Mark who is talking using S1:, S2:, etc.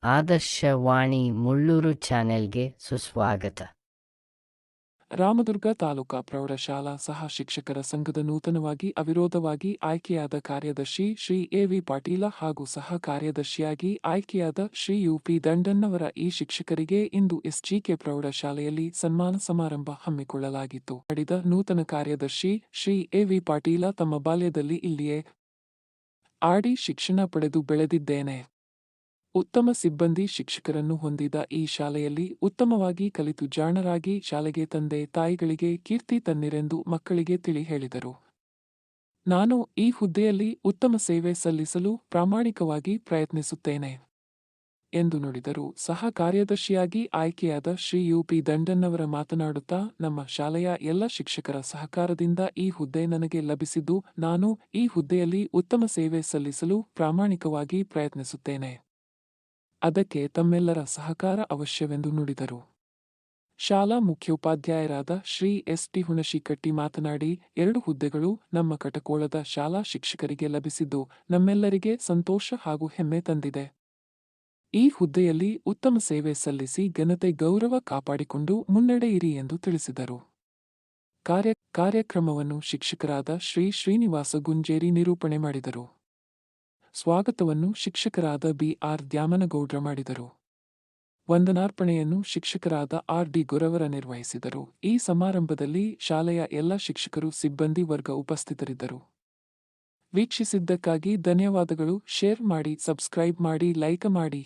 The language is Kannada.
S1: ಆದರ್ಶವಾಣಿ ಮುಳ್ಳೂರು ಚಾನೆಲ್ಗೆ ಸುಸ್ವಾಗತ.
S2: ರಾಮದುರ್ಗ ತಾಲೂಕಾ ಪ್ರೌಢಶಾಲಾ ಸಹ ಶಿಕ್ಷಕರ ಸಂಘದ ನೂತನವಾಗಿ ಅವಿರೋಧವಾಗಿ ಆಯ್ಕೆಯಾದ ಕಾರ್ಯದರ್ಶಿ ಶ್ರೀ ಎ.ವಿ. ಪಾಟೀಲ ಹಾಗೂ ಸಹ ಕಾರ್ಯದರ್ಶಿಯಾಗಿ ಆಯ್ಕೆಯಾದ ಶ್ರೀ ಯು.ಪಿ. ದಂಡನ್ನವರ ಈ ಶಿಕ್ಷಕರಿಗೆ ಇಂದು ಎಸ್.ಜಿ.ಕೆ. ಪ್ರೌಢಶಾಲೆಯಲ್ಲಿ ಸನ್ಮಾನ ಸಮಾರಂಭ ಹಮ್ಮಿಕೊಳ್ಳಲಾಗಿತ್ತು. ಮಾಡಿದ ನೂತನ ಕಾರ್ಯದರ್ಶಿ ಶ್ರೀ ಎ.ವಿ. ಪಾಟೀಲ ತಮ್ಮ ಬಾಲ್ಯದಲ್ಲಿ ಇಲ್ಲಿಯೇ ಆಡಿ ಶಿಕ್ಷಣ ಪಡೆದು ಬೆಳೆದಿದ್ದೇನೆ. ಉತ್ತಮ ಸಿಬ್ಬಂದಿ ಶಿಕ್ಷಕರನ್ನು ಹೊಂದಿದ ಈ ಶಾಲೆಯಲ್ಲಿ ಉತ್ತಮವಾಗಿ ಕಲಿತು ಜಾಣರಾಗಿ ಶಾಲೆಗೆ ತಂದೆ ತಾಯಿಗಳಿಗೆ ಕೀರ್ತಿ ತನ್ನಿರೆಂದು ಮಕ್ಕಳಿಗೆ ತಿಳಿ ಹೇಳಿದರು. ನಾನು ಈ ಹುದ್ದೆಯಲ್ಲಿ ಉತ್ತಮ ಸೇವೆ ಸಲ್ಲಿಸಲು ಪ್ರಾಮಾಣಿಕವಾಗಿ ಪ್ರಯತ್ನಿಸುತ್ತೇನೆ ಎಂದು ನುಡಿದರು. ಸಹ ಕಾರ್ಯದರ್ಶಿಯಾಗಿ ಆಯ್ಕೆಯಾದ ಶ್ರೀ ಯು.ಪಿ. ದಂಡನ್ನವರ ಮಾತನಾಡುತ್ತಾ, ನಮ್ಮ ಶಾಲೆಯ ಎಲ್ಲ ಶಿಕ್ಷಕರ ಸಹಕಾರದಿಂದ ಈ ಹುದ್ದೆ ನನಗೆ ಲಭಿಸಿದ್ದು, ನಾನು ಈ ಹುದ್ದೆಯಲ್ಲಿ ಉತ್ತಮ ಸೇವೆ ಸಲ್ಲಿಸಲು ಪ್ರಾಮಾಣಿಕವಾಗಿ ಪ್ರಯತ್ನಿಸುತ್ತೇನೆ. ಅದಕ್ಕೆ ತಮ್ಮೆಲ್ಲರ ಸಹಕಾರ ಅವಶ್ಯವೆಂದು ನುಡಿದರು. ಶಾಲಾ ಮುಖ್ಯೋಪಾಧ್ಯಾಯರಾದ ಶ್ರೀ ಎಸ್.ಟಿ. ಹುಣಶಿಕಟ್ಟಿ ಮಾತನಾಡಿ, 2 ಹುದ್ದೆಗಳು ನಮ್ಮ ಕಟಕೋಳದ ಶಾಲಾ ಶಿಕ್ಷಕರಿಗೆ ಲಭಿಸಿದ್ದು ನಮ್ಮೆಲ್ಲರಿಗೆ ಸಂತೋಷ ಹಾಗೂ ಹೆಮ್ಮೆ ತಂದಿದೆ. ಈ ಹುದ್ದೆಯಲ್ಲಿ ಉತ್ತಮ ಸೇವೆ ಸಲ್ಲಿಸಿ ಘನತೆ ಗೌರವ ಕಾಪಾಡಿಕೊಂಡು ಮುನ್ನಡೆಯಿರಿ ಎಂದು ತಿಳಿಸಿದರು. ಕಾರ್ಯಕ್ರಮವನ್ನು ಶಿಕ್ಷಕರಾದ ಶ್ರೀ ಶ್ರೀನಿವಾಸ ಗುಂಜೇರಿ ನಿರೂಪಣೆ ಮಾಡಿದರು. ಸ್ವಾಗತವನ್ನು ಶಿಕ್ಷಕರಾದ ಬಿ.ಆರ್. ದ್ಯಾಮನಗೌಡ್ರ ಮಾಡಿದರು. ವಂದನಾರ್ಪಣೆಯನ್ನು ಶಿಕ್ಷಕರಾದ ಆರ್.ಡಿ. ಗೊರವರ ನಿರ್ವಹಿಸಿದರು. ಈ ಸಮಾರಂಭದಲ್ಲಿ ಶಾಲೆಯ ಎಲ್ಲ ಶಿಕ್ಷಕರು ಸಿಬ್ಬಂದಿ ವರ್ಗ ಉಪಸ್ಥಿತರಿದ್ದರು. ವೀಕ್ಷಿಸಿದ್ದಕ್ಕಾಗಿ ಧನ್ಯವಾದಗಳು. ಶೇರ್ ಮಾಡಿ, ಸಬ್ಸ್ಕ್ರೈಬ್ ಮಾಡಿ, ಲೈಕ್ ಮಾಡಿ.